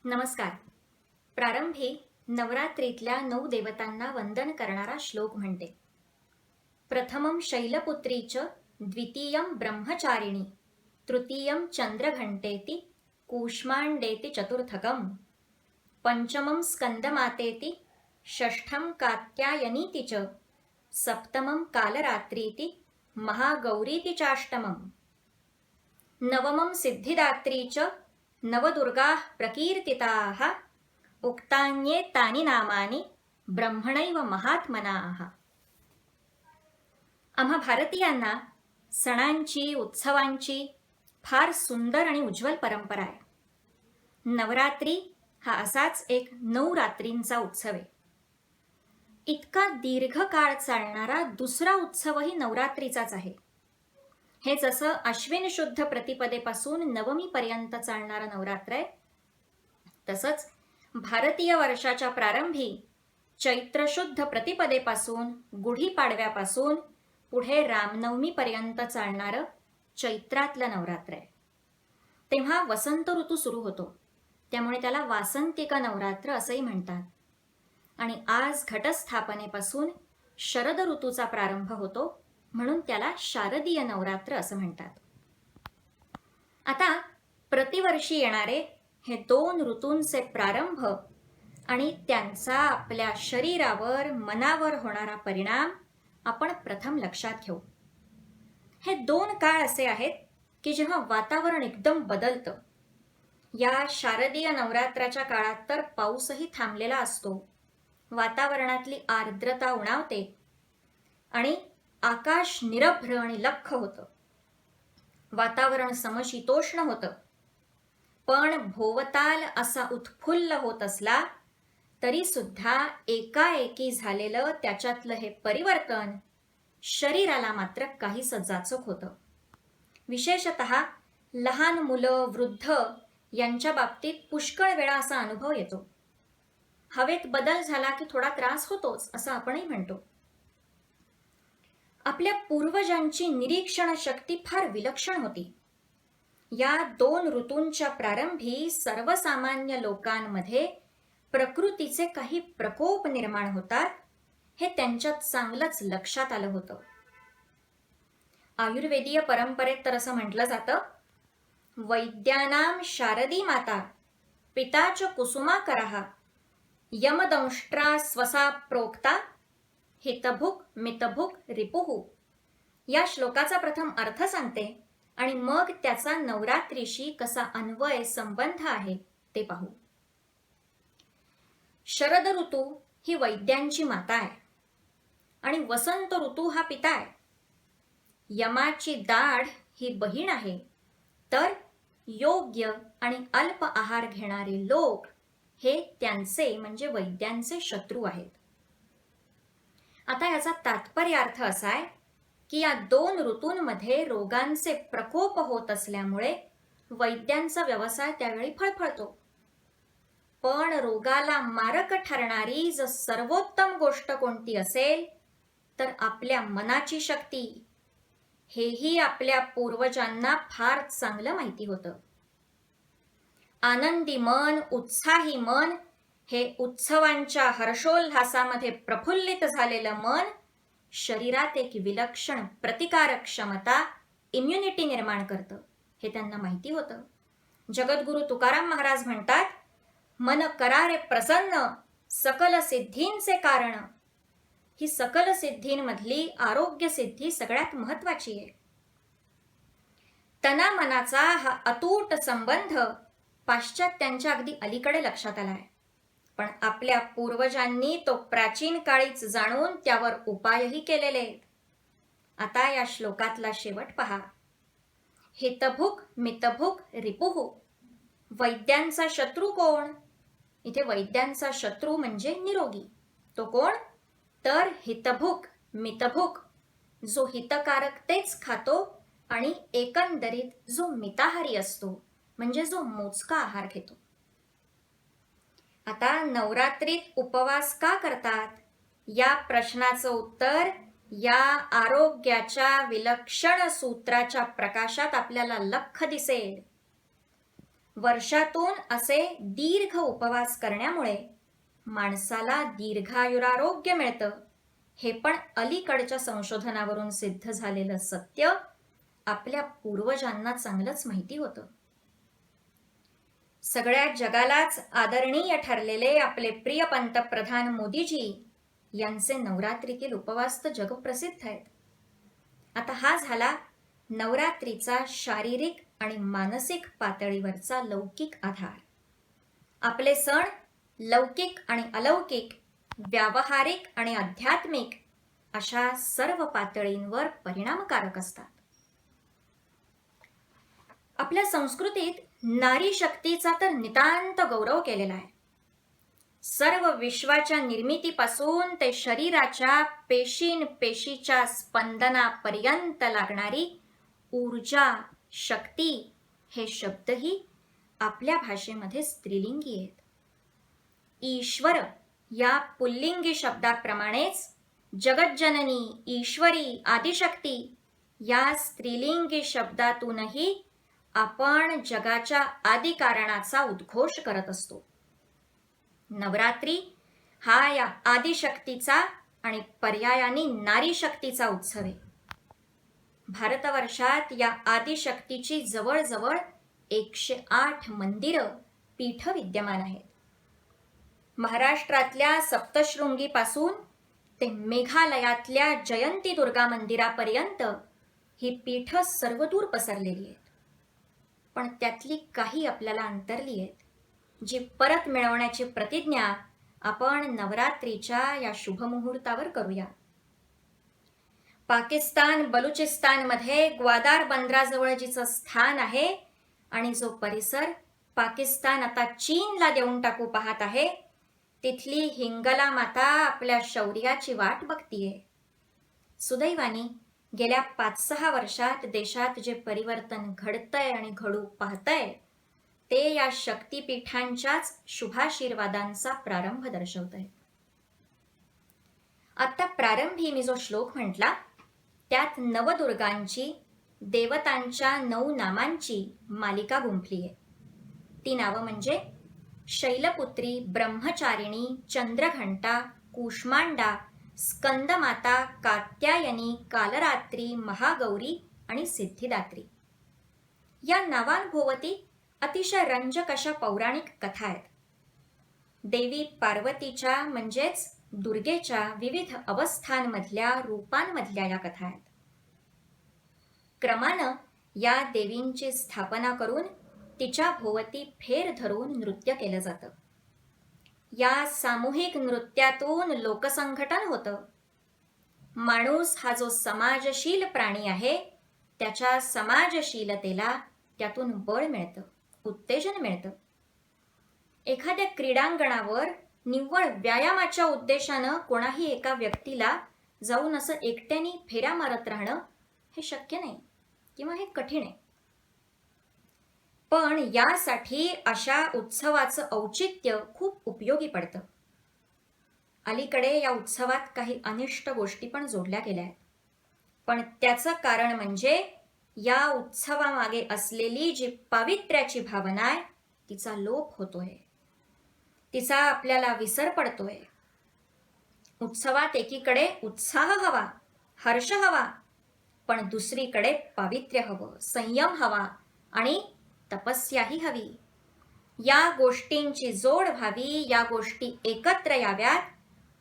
नमस्कार. प्रारंभी नवरात्रीतल्या 9 देवतांना वंदन करणारा श्लोक म्हणते. प्रथमं शैलपुत्री च द्वितीयं ब्रह्मचारिणी तृतीयं चंद्रघंटेति कूष्मांडेति चतुर्थकं पंचमं स्कंदमातेति षष्ठं कात्यायनीति च सप्तमं कालरात्रीति महागौरीति चाष्टमं नवमं सिद्धिदात्री च नवदुर्गाः प्रकीर्तिताः उक्तान्येतानि नामानि ब्रह्मणैव महात्मनाः. आम्हा भारतीयांना सणांची उत्सवांची फार सुंदर आणि उज्ज्वल परंपरा आहे. नवरात्री हा असाच एक 9 रात्रींचा उत्सव आहे. इतका दीर्घ काळ चालणारा दुसरा उत्सवही नवरात्रीचाच आहे. हे जसं अश्विन शुद्ध प्रतिपदेपासून नवमीपर्यंत चालणारं नवरात्र आहे, तसंच भारतीय वर्षाच्या प्रारंभी चैत्र शुद्ध प्रतिपदेपासून गुढीपाडव्यापासून पुढे रामनवमीपर्यंत चालणारं चैत्रातलं नवरात्र आहे. तेव्हा वसंत ऋतू सुरू होतो, त्यामुळे त्याला वासंतिक नवरात्र असंही म्हणतात. आणि आज घटस्थापनेपासून शरद ऋतूचा प्रारंभ होतो, म्हणून त्याला शारदीय नवरात्र असं म्हणतात. आता प्रतिवर्षी येणारे हे 2 ऋतूंचे प्रारंभ आणि त्यांचा आपल्या शरीरावर मनावर होणारा परिणाम आपण प्रथम लक्षात घेऊ. हे 2 काळ असे आहेत की जेव्हा वातावरण एकदम बदलतं. या शारदीय नवरात्राच्या काळात तर पाऊसही थांबलेला असतो, वातावरणातली आर्द्रता उणावते आणि आकाश निरभ्र आणि लख्ख होतं. वातावरण समशीतोष्ण होतं. पण भोवताल असा उत्फुल्ल होत असला तरी सुद्धा एकाएकी झालेलं त्याच्यातलं हे परिवर्तन शरीराला मात्र काहीसं जाचक होतं. विशेषतः लहान मुलं, वृद्ध यांच्या बाबतीत पुष्कळ वेळा असा अनुभव येतो. हवेत बदल झाला की थोडा त्रास होतोच असं आपणही म्हणतो. आपल्या पूर्वजांची निरीक्षण शक्ती फार विलक्षण होती. या 2 ऋतूंच्या प्रारंभी सर्वसामान्य लोकांमध्ये प्रकृतीचे काही प्रकोप निर्माण होतात, हे त्यांच्यात चांगलंच लक्षात आलं होतं. आयुर्वेदीय परंपरेत तर असं म्हटलं जातं, वैद्यानां शारदी माता पिताच कुसुमाकरः यमदंष्ट्रा स्वसा प्रोक्ता हितभुक मितभुक रिपुः. या श्लोकाचा प्रथम अर्थ सांगते आणि मग त्याचा नवरात्रीशी कसा अन्वय संबंध आहे ते पाहू. शरद ऋतू ही वैद्यांची माता आहे आणि वसंत ऋतू हा पिता आहे. यमाची दाढ ही बहीण आहे, तर योग्य आणि अल्प आहार घेणारे लोक हे त्यांचे म्हणजे वैद्यांचे शत्रू आहेत. आता याचा तात्पर्य अर्थ असा आहे की या 2 ऋतूंमध्ये रोगांचे प्रकोप होत असल्यामुळे वैद्यांचा व्यवसाय त्यावेळी फळफळतो. पण रोगाला मारक ठरणारी जर सर्वोत्तम गोष्ट कोणती असेल तर आपल्या मनाची शक्ती. हेही आपल्या पूर्वजांना फार चांगलं माहिती होतं. आनंदी मन, उत्साही मन, हे उत्सवांच्या हर्षोल्हासामध्ये प्रफुल्लित झालेलं मन शरीरात एक विलक्षण प्रतिकारक क्षमता, इम्युनिटी निर्माण करतं, हे त्यांना माहिती होतं. जगद्गुरु तुकाराम महाराज म्हणतात, मन करारे प्रसन्न सकल सिद्धींचे कारण. ही सकल सिद्धींमधली आरोग्य सिद्धी सगळ्यात महत्वाची आहे. तना मनाचा हा अतूट संबंध पाश्चात्यांच्या अगदी अलीकडे लक्षात आलाय, पण आपल्या पूर्वजांनी तो प्राचीन काळीच जाणून त्यावर उपायही केलेले. आता या श्लोकातला शेवट पहा. हितभुक मितभुक रिपुः. वैद्यांचा शत्रू कोण? इथे वैद्यांचा शत्रू म्हणजे निरोगी. तो कोण? तर हितभुक मितभुक, जो हितकारक तेच खातो आणि एकंदरीत जो मिताहारी असतो, म्हणजे जो मोजका आहार घेतो. आता नवरात्रीत उपवास का करतात या प्रश्नाचं उत्तर या आरोग्याच्या विलक्षण सूत्राच्या प्रकाशात आपल्याला लख्ख दिसेल. वर्षातून असे दीर्घ उपवास करण्यामुळे माणसाला दीर्घायुरारोग्य मिळतं, हे पण अलीकडच्या संशोधनावरून सिद्ध झालेलं सत्य आपल्या पूर्वजांना चांगलंच माहिती होतं. सगळ्या जगालाच आदरणीय ठरलेले आपले प्रिय पंतप्रधान मोदीजी यांचे नवरात्रीतील उपवास तर जगप्रसिद्ध आहेत. आता हा झाला नवरात्रीचा शारीरिक आणि मानसिक पातळीवरचा लौकिक आधार. आपले सण लौकिक आणि अलौकिक, व्यावहारिक आणि आध्यात्मिक अशा सर्व पातळींवर परिणामकारक असतात. आपल्या संस्कृतीत नारी शक्तीचा तर नितांत गौरव केलेला आहे. सर्व विश्वाच्या निर्मितीपासून ते शरीराच्या पेशीच्या स्पंदनापर्यंत लागणारी ऊर्जा, शक्ती हे शब्दही आपल्या भाषेमध्ये स्त्रीलिंगी आहेत. ईश्वर या पुल्लिंगी शब्दाप्रमाणेच जगज्जननी, ईश्वरी, आदिशक्ती या स्त्रीलिंगी शब्दातूनही आपण जगाच्या आदिकारणाचा उद्घोष करत असतो. नवरात्री हा या आदिशक्तीचा आणि पर्यायाने नारी शक्तीचा उत्सव आहे. भारतवर्षात या आदिशक्तीची जवळजवळ 108 मंदिरं, पीठ विद्यमान आहेत. महाराष्ट्रातल्या सप्तशृंगीपासून ते मेघालयातल्या जयंती दुर्गा मंदिरापर्यंत ही पीठ सर्वदूर पसरलेली आहेत. पण त्यातली काही आपल्याला अंतरली आहेत, जी परत मिळवण्याची प्रतिज्ञा आपण नवरात्रीच्या या शुभमुहूर्तावर करूया. पाकिस्तान बलुचिस्तानमध्ये ग्वादार बंदराजवळ जिचं स्थान आहे आणि जो परिसर पाकिस्तान आता चीनला देऊन टाकू पाहत आहे, तिथली हिंगला माता आपल्या शौर्याची वाट बघतीये. सुदैवानी गेल्या 5-6 वर्षात देशात जे परिवर्तन घडतंय आणि घडू पाहतंय ते या शक्तीपीठांच्याच शुभाशीर्वादांचा प्रारंभ दर्शवतंय. आता प्रारंभी मी जो श्लोक म्हटला त्यात नवदुर्गांची, देवतांच्या 9 नामांची मालिका गुंफली आहे. ती नावं म्हणजे शैलपुत्री, ब्रह्मचारिणी, चंद्रघंटा, कूष्मांडा, स्कंदमाता, कात्यायनी, कालरात्री, महागौरी आणि सिद्धिदात्री. या नावांभोवती अतिशय रंजक अशा पौराणिक कथा आहेत. देवी पार्वतीच्या म्हणजेच दुर्गेच्या विविध अवस्थांमधल्या रूपांमधल्या या कथा आहेत. क्रमानं या देवींची स्थापना करून तिच्या भोवती फेर धरून नृत्य केलं जातं. या सामूहिक नृत्यातून लोकसंघटन होतं. माणूस हा जो समाजशील प्राणी आहे त्याच्या समाजशीलतेला त्यातून बळ मिळतं, उत्तेजन मिळतं. एखाद्या क्रीडांगणावर निव्वळ व्यायामाच्या उद्देशानं कोणाही एका व्यक्तीला जाऊन असं एकट्याने फेऱ्या मारत राहणं हे शक्य नाही किंवा हे कठीण आहे. पण यासाठी अशा उत्सवाचं औचित्य खूप उपयोगी पडतं. अलीकडे या उत्सवात काही अनिष्ट गोष्टी पण जोडल्या गेल्या आहेत. पण त्याचं कारण म्हणजे या उत्सवामागे असलेली जी पावित्र्याची भावना आहे तिचा लोप होतोय, तिचा आपल्याला विसर पडतोय. उत्सवात एकीकडे उत्साह हवा, हर्ष हवा, पण दुसरीकडे पावित्र्य हवं, संयम हवा आणि तपस्याही हवी. या गोष्टींची जोड व्हावी, या गोष्टी एकत्र याव्यात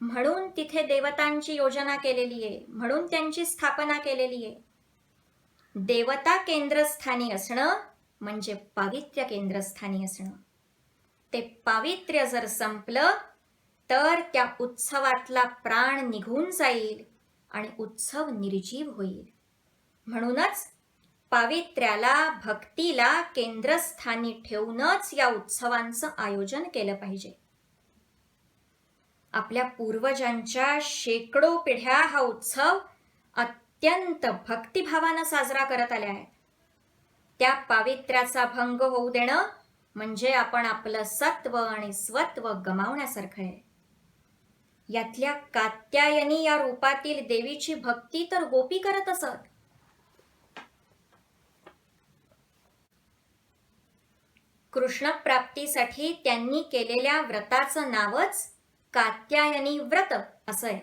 म्हणून तिथे देवतांची योजना केलेली आहे, म्हणून त्यांची स्थापना केलेली आहे. देवता केंद्रस्थानी असणं म्हणजे पावित्र्य केंद्रस्थानी असणं. ते पावित्र्य जर संपलं तर त्या उत्सवातला प्राण निघून जाईल आणि उत्सव निर्जीव होईल. म्हणूनच पावित्र्याला, भक्तीला केंद्रस्थानी ठेवूनच या उत्सवांचं आयोजन केलं पाहिजे. आपल्या पूर्वजांच्या शेकडो पिढ्या हा उत्सव अत्यंत भक्तिभावानं साजरा करत आल्या आहेत. त्या पावित्र्याचा भंग होऊ देणं म्हणजे आपण आपलं सत्व आणि स्वत्व गमावण्यासारखं आहे. यातल्या कात्यायनी या रूपातील देवीची भक्ती तर गोपी करत असत. कृष्णप्राप्तीसाठी त्यांनी केलेल्या व्रताचं नावच कात्यायनी व्रत असं आहे.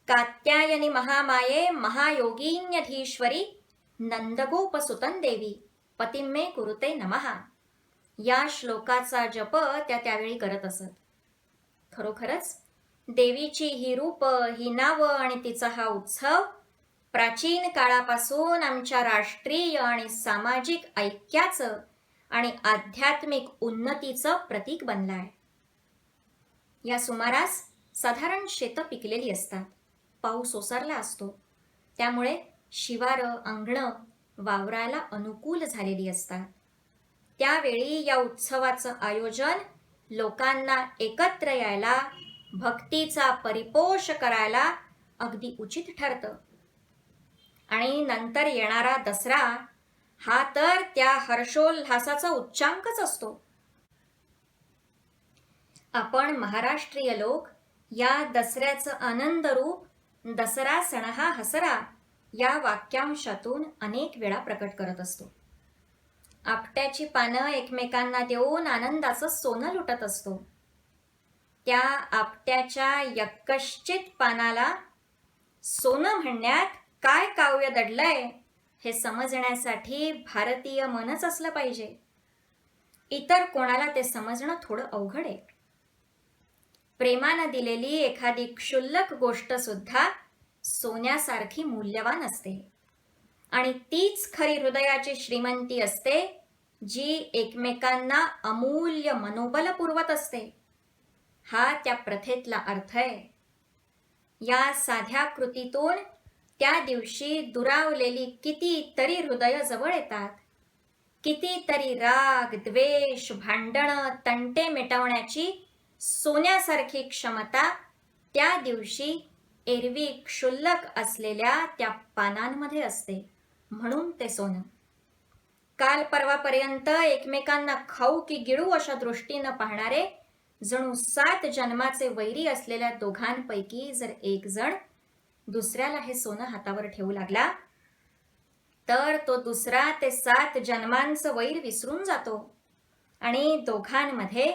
कात्यायनी महामाये महायोगीन्यधीश्वरी नंदगोपसुतन देवी पतिं मे कुरुते नमः. या श्लोकाचा जप त्यावेळी करत असत. खरोखरच देवीची ही रूप, ही नावं आणि तिचा हा उत्सव प्राचीन काळापासून आमच्या राष्ट्रीय आणि सामाजिक ऐक्याचं आणि आध्यात्मिक उन्नतीचं प्रतीक बनलाय. या सुमारास साधारण शेतं पिकलेली असतात. पाऊस ओसरला असतो, त्यामुळे शिवारं, अंगणं वावरायला अनुकूल झालेली असतात. त्यावेळी या उत्सवाचं आयोजन लोकांना एकत्र यायला, भक्तीचा परिपोष करायला अगदी उचित ठरतं. आणि नंतर येणारा दसरा हा तर त्या हर्षोल्हासाचा उच्चांकच असतो. आपण महाराष्ट्रीय लोक या दसऱ्याचं आनंद रूप दसरा सण हा हसरा या वाक्यांशातून अनेक वेळा प्रकट करत असतो. आपट्याची पानं एकमेकांना देऊन आनंदाचं सोनं लुटत असतो. त्या आपट्याच्या यक्कश्चित पानाला सोनं म्हणण्यात काय काव्य दडलंय हे समजण्यासाठी भारतीय मनच असलं पाहिजे. इतर कोणाला ते समजणं थोडं अवघड आहे. प्रेमानं दिलेली एखादी क्षुल्लक गोष्ट सुद्धा सोन्यासारखी मूल्यवान असते. आणि तीच खरी हृदयाची श्रीमंती असते, जी एकमेकांना अमूल्य मनोबल पुरवत असते. हा त्या प्रथेतला अर्थ आहे. या साध्या कृतीतून त्या दिवशी दुरावलेली कितीतरी हृदय जवळ येतात. कितीतरी राग, द्वेष, भांडणं, तंटे मिटवण्याची सोन्यासारखी क्षमता त्या दिवशी एरवी क्षुल्लक असलेल्या त्या पानांमध्ये असते. म्हणून ते सोनं. काल परवापर्यंत एकमेकांना खाऊ की गिळू अशा दृष्टीनं पाहणारे जणू 7 जन्माचे वैरी असलेल्या दोघांपैकी जर एक जण दुसऱ्याला हे सोनं हातावर ठेवू लागला, तर तो दुसरा ते 7 जन्मांचं वैर विसरून जातो आणि दोघांमध्ये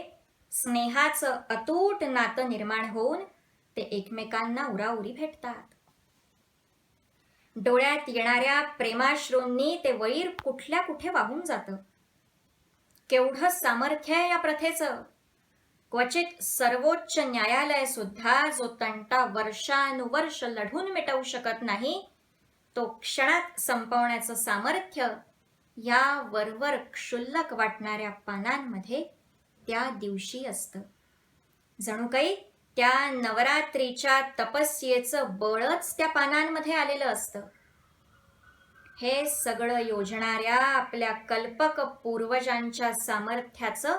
स्नेहाचं अतूट नातं निर्माण होऊन ते एकमेकांना उराउरी भेटतात. डोळ्यात येणाऱ्या प्रेमाश्रूंनी ते वैर कुठल्या कुठे वाहून जातं. केवढं सामर्थ्य आहे या प्रथेचं. क्वचित सर्वोच्च न्यायालय सुद्धा जो तंटा वर्षानुवर्ष लढून मिटवू शकत नाही, तो क्षणात संपवण्याचं सामर्थ्य या वरवर क्षुल्लक वाटणाऱ्या पानांमध्ये त्या दिवशी असतं. जणू काही त्या नवरात्रीच्या तपस्येचं बळच त्या पानांमध्ये आलेलं असतं. हे सगळं योजणाऱ्या आपल्या कल्पक पूर्वजांच्या सामर्थ्याचं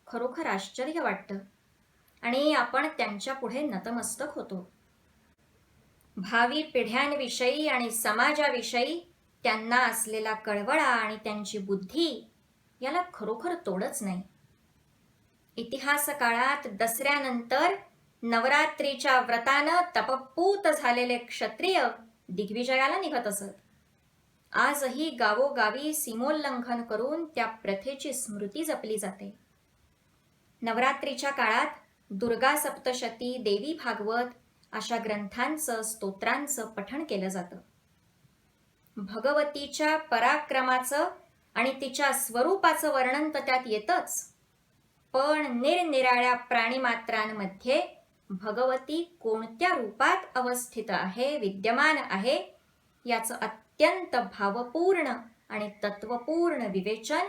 खरोखर आश्चर्य वाटतं आणि आपण त्यांच्या पुढे नतमस्तक होतो. भावी पिढ्यांविषयी आणि समाजाविषयी त्यांना असलेला कळवळा आणि त्यांची बुद्धी याला खरोखर तोडच नाही. इतिहास काळात दसऱ्यानंतर नवरात्रीच्या व्रतानं तपपूत झालेले क्षत्रिय दिग्विजयाला निघत असत. आजही गावोगावी सीमोल्लंघन करून त्या प्रथेची स्मृती जपली जाते. नवरात्रीच्या काळात दुर्गा सप्तशती, देवी भागवत अशा ग्रंथांचं, स्तोत्रांचं पठण केलं जातं. भगवतीच्या पराक्रमाचं आणि तिच्या स्वरूपाचं वर्णन तर त्यात येतच, पण निरनिराळ्या प्राणीमात्रांमध्ये भगवती कोणत्या रूपात अवस्थित आहे, विद्यमान आहे, याचं अत्यंत भावपूर्ण आणि तत्वपूर्ण विवेचन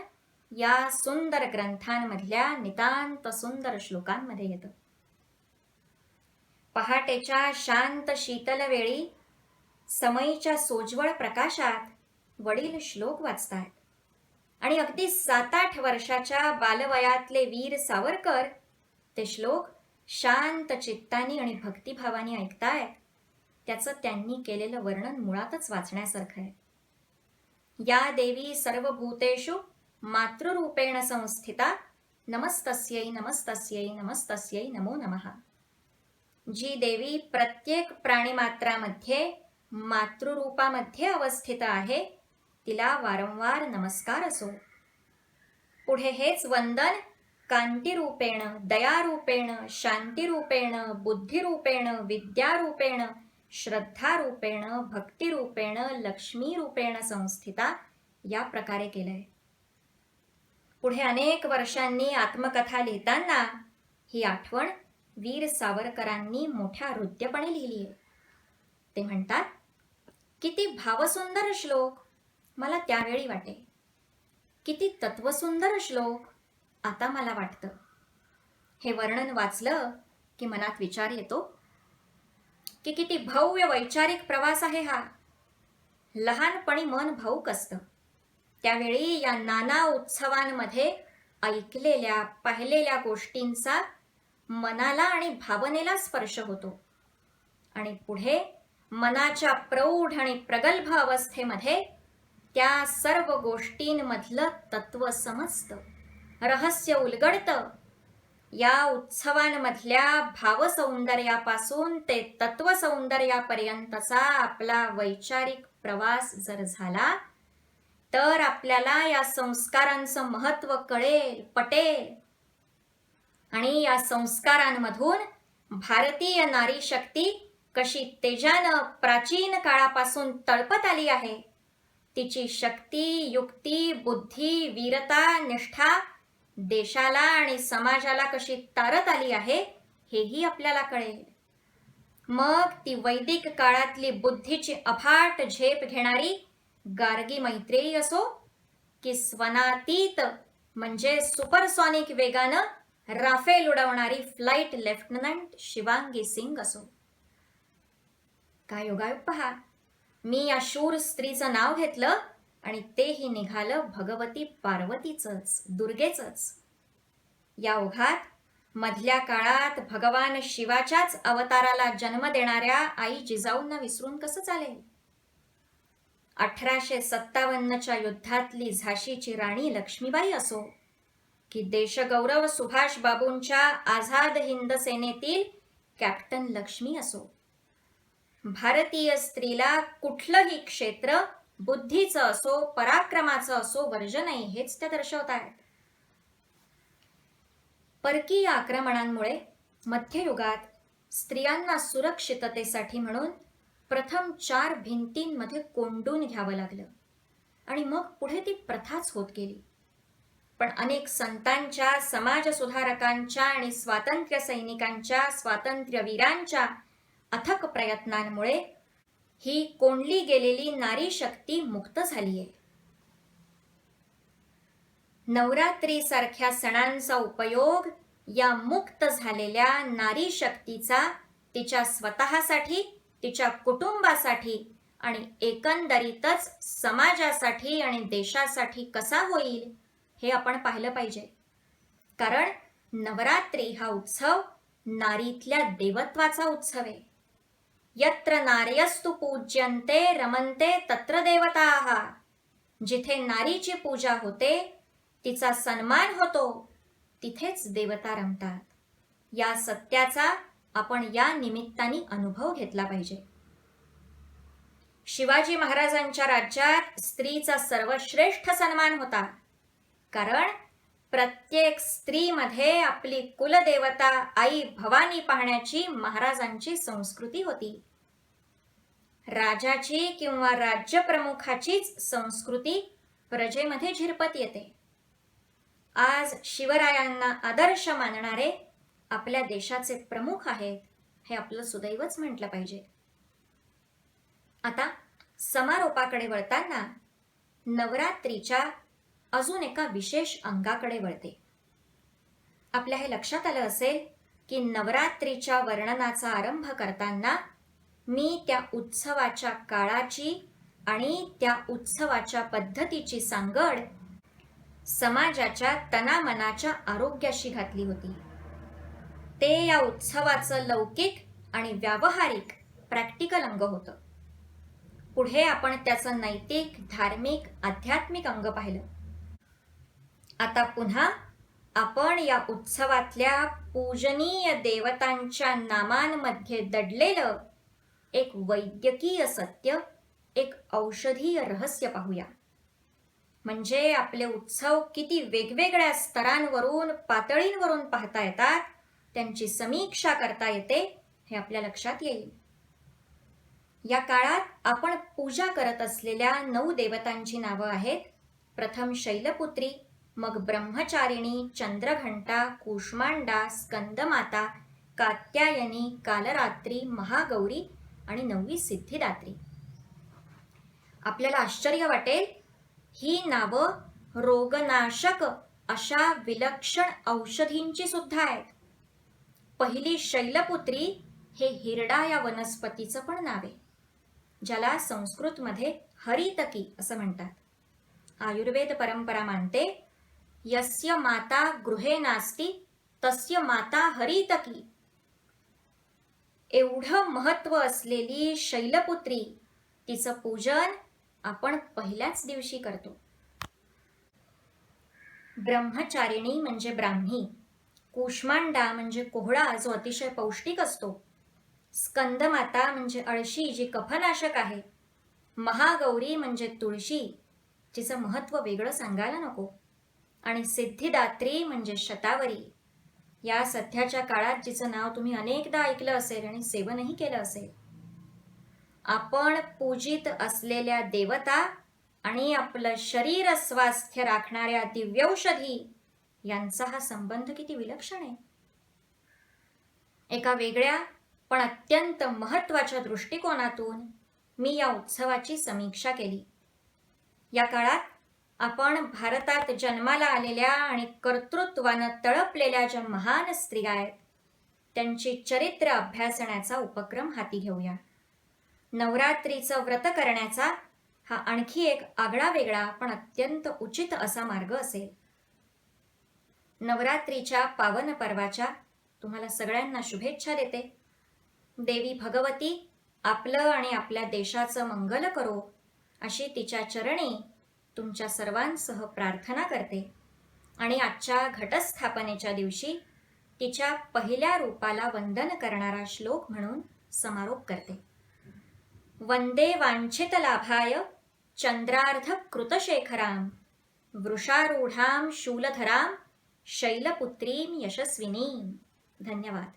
या सुंदर ग्रंथांमधल्या नितांत सुंदर श्लोकांमध्ये येतं. पहाटेच्या शांत शीतल वेळी समईच्या सोज्वळ प्रकाशात वडील श्लोक वाचतायत आणि अगदी 7-8 वर्षाच्या बालवयातले वीर सावरकर ते श्लोक शांत चित्तानी आणि भक्तिभावाने ऐकतायत. त्याचं त्यांनी केलेलं वर्णन मुळातच वाचण्यासारखं आहे. या देवी सर्वभूतेषु मातृरूपेण संस्थिता नमस्तस्यै नमस्तस्यै नमस्तस्यै नमो नमः. जी देवी प्रत्येक प्राणीमात्रामध्ये मातृरूपामध्ये अवस्थित आहे, तिला वारंवार नमस्कार असो. पुढे हेच वंदन कांतीरूपेण, दयारूपेण, शांतीरूपेण, बुद्धिरूपेण, विद्यारूपेण, श्रद्धारूपेण, भक्तिरूपेण, लक्ष्मीरूपेण संस्थिता या प्रकारे केलंय. पुढे अनेक वर्षांनी आत्मकथा लिहिताना ही आठवण वीर सावरकरांनी मोठ्या हृद्यपणे लिहिली आहे. ते म्हणतात, किती भावसुंदर श्लोक मला त्यावेळी वाटे, किती तत्वसुंदर श्लोक आता मला वाटतं. हे वर्णन वाचलं की मनात विचार येतो की किती भव्य वैचारिक प्रवास आहे हा. लहानपणी मन भाऊक असतं. त्यावेळी या नाना उत्सवांमध्ये ऐकलेल्या पाहिलेल्या गोष्टींचा मनाला आणि भावनेला स्पर्श होतो आणि पुढे मनाच्या प्रौढ आणि प्रगल्भ अवस्थेमध्ये त्या सर्व गोष्टींमधलं तत्व समजतं, रहस्य उलगडतं. या उत्सवांमधल्या भावसौंदर्यापासून ते तत्वसौंदर्यापर्यंतचा आपला वैचारिक प्रवास जर झाला तर आपल्याला या संस्कारांचं महत्त्व कळेल, पटेल. आणि या संस्कारांमधून भारतीय नारी शक्ती कशी तेजानं प्राचीन काळापासून तळपत आली आहे, तिची शक्ती, युक्ती, बुद्धी, वीरता, निष्ठा देशाला आणि समाजाला कशी तारत आली आहे हेही आपल्याला कळेल. मग ती वैदिक काळातली बुद्धीची अफाट झेप घेणारी गार्गी मैत्रेयी असो की स्वनातीत म्हणजे सुपरसॉनिक वेगानं राफेल उडवणारी फ्लाइट लेफ्टनंट शिवांगी सिंग असो. काय योगायोग पहा, मी या शूर स्त्रीचं नाव घेतलं आणि तेही निघालं भगवती पार्वतीचंच, दुर्गेचंच. या ओघात मधल्या काळात भगवान शिवाच्याच अवताराला जन्म देणाऱ्या आई जिजाऊंना विसरून कसं चालेल. 1857च्या युद्धातली झाशीची राणी लक्ष्मीबाई असो की देशगौरव सुभाष बाबूंच्या आझाद हिंद सेनेतील कॅप्टन लक्ष्मी असो, भारतीय स्त्रीला कुठलंही क्षेत्र बुद्धीचं असो, पराक्रमाचं असो वर्ज नाही, हेच त्या दर्शवतायत. परकीय आक्रमणांमुळे मध्ययुगात स्त्रियांना सुरक्षिततेसाठी म्हणून प्रथम 4 भिंतींमध्ये कोंडून घ्यावं लागलं आणि मग पुढे ती प्रथाच होत गेली. पण अनेक संतांच्या, समाजसुधारकांच्या आणि स्वातंत्र्य सैनिकांच्या, स्वातंत्र्यवीरांच्या अथक प्रयत्नांमुळे ही कोंडली गेलेली नारी शक्ती मुक्त झालीये. नवरात्री सारख्या सणांचा उपयोग या मुक्त झालेल्या नारी शक्तीचा तिच्या स्वतःसाठी, तिच्या कुटुंबासाठी आणि एकंदरीतच समाजासाठी आणि देशासाठी कसा होईल हे आपण पाहिलं पाहिजे. कारण नवरात्री हा उत्सव नारीतल्या देवत्वाचा उत्सव आहे. यत्र नार्यस्तु पूज्यन्ते रमन्ते तत्र देवताः. जिथे नारीची पूजा होते, तिचा सन्मान होतो, तिथेच देवता रमतात. या सत्याचा आपण या निमित्ताने अनुभव घेतला पाहिजे. शिवाजी महाराजांच्या राज्यात स्त्रीचा सर्वश्रेष्ठ सन्मान होता, कारण प्रत्येक स्त्रीमध्ये आपली कुलदेवता आई भवानी पाहण्याची महाराजांची संस्कृती होती. राजाची किंवा राज्यप्रमुखाचीच संस्कृती प्रजेमध्ये झिरपत येते. आज शिवरायांना आदर्श मानणारे आपल्या देशाचे प्रमुख आहेत, हे आपलं सुदैवच म्हटलं पाहिजे. आता समारोपाकडे वळताना नवरात्रीच्या अजून एका विशेष अंगाकडे वळते. आपल्या हे लक्षात आलं असेल की नवरात्रीच्या वर्णनाचा आरंभ करताना मी त्या उत्सवाच्या काळाची आणि त्या उत्सवाच्या पद्धतीची सांगड समाजाच्या तनामनाच्या आरोग्याशी घातली होती. ते या उत्सवाचं लौकिक आणि व्यावहारिक प्रॅक्टिकल अंग होतं. पुढे आपण त्याचं नैतिक, धार्मिक, आध्यात्मिक अंग पाहिलं. आता पुन्हा आपण या उत्सवातल्या पूजनीय देवतांच्या नामांमध्ये दडलेलं एक वैद्यकीय सत्य, एक औषधीय रहस्य पाहूया. म्हणजे आपले उत्सव किती वेगवेगळ्या स्तरांवरून पातळींवरून पाहता येतात, त्यांची समीक्षा करता येते, हे आपल्या लक्षात येईल. या काळात आपण पूजा करत असलेल्या 9 देवतांची नावं आहेत. प्रथम शैलपुत्री, मग ब्रह्मचारिणी, चंद्रघंटा, कूष्मांडा, स्कंदमाता, कात्यायनी, कालरात्री, महागौरी आणि 9वी सिद्धिदात्री. आपल्याला आश्चर्य वाटेल, ही नावं रोगनाशक अशा विलक्षण औषधींची सुद्धा आहेत. पहिली शैलपुत्री हे हिरडा या वनस्पतीचं पण नाव आहे, ज्याला संस्कृतमध्ये हरितकी असं म्हणतात. आयुर्वेद परंपरा मानते, यस्य माता गृहे नास्ती तस्य माता हरितकी. एवढं महत्व असलेली शैलपुत्री, तिचं पूजन आपण पहिल्याच दिवशी करतो. ब्रह्मचारिणी म्हणजे ब्राह्मी, कूष्मांडा म्हणजे कोहळा जो अतिशय पौष्टिक असतो, स्कंदमाता म्हणजे अळशी जी कफनाशक आहे, महागौरी म्हणजे तुळशी जिचं महत्व वेगळं सांगायला नको, आणि सिद्धिदात्री म्हणजे शतावरी, या सध्याच्या काळात जिचं नाव तुम्ही अनेकदा ऐकलं असेल आणि सेवनही केलं असेल. आपण पूजित असलेल्या देवता आणि आपलं शरीर स्वास्थ्य राखणाऱ्या दिव्यौषधी यांचा हा संबंध किती विलक्षण आहे. एका वेगळ्या पण अत्यंत महत्त्वाच्या दृष्टिकोनातून मी या उत्सवाची समीक्षा केली. या काळात आपण भारतात जन्माला आलेल्या आणि कर्तृत्वानं तळपलेल्या ज्या महान स्त्रिया आहेत, त्यांची चरित्र अभ्यासण्याचा उपक्रम हाती घेऊया. नवरात्रीचं व्रत करण्याचा हा आणखी एक आगळा वेगळा पण अत्यंत उचित असा मार्ग असेल. नवरात्रीच्या पावन पर्वाच्या तुम्हाला सगळ्यांना शुभेच्छा देते. देवी भगवती आपलं आणि आपल्या देशाचं मंगल करो अशी तिच्या चरणी तुमच्या सर्वांसह प्रार्थना करते आणि आजच्या घटस्थापनेच्या दिवशी तिच्या पहिल्या रूपाला वंदन करणारा श्लोक म्हणून समारोप करते. वंदे वांछित लाभाय चंद्रार्ध कृतशेखराम वृषारूढाम शूलधराम शैलपुत्रीम यशस्विनीम. धन्यवाद.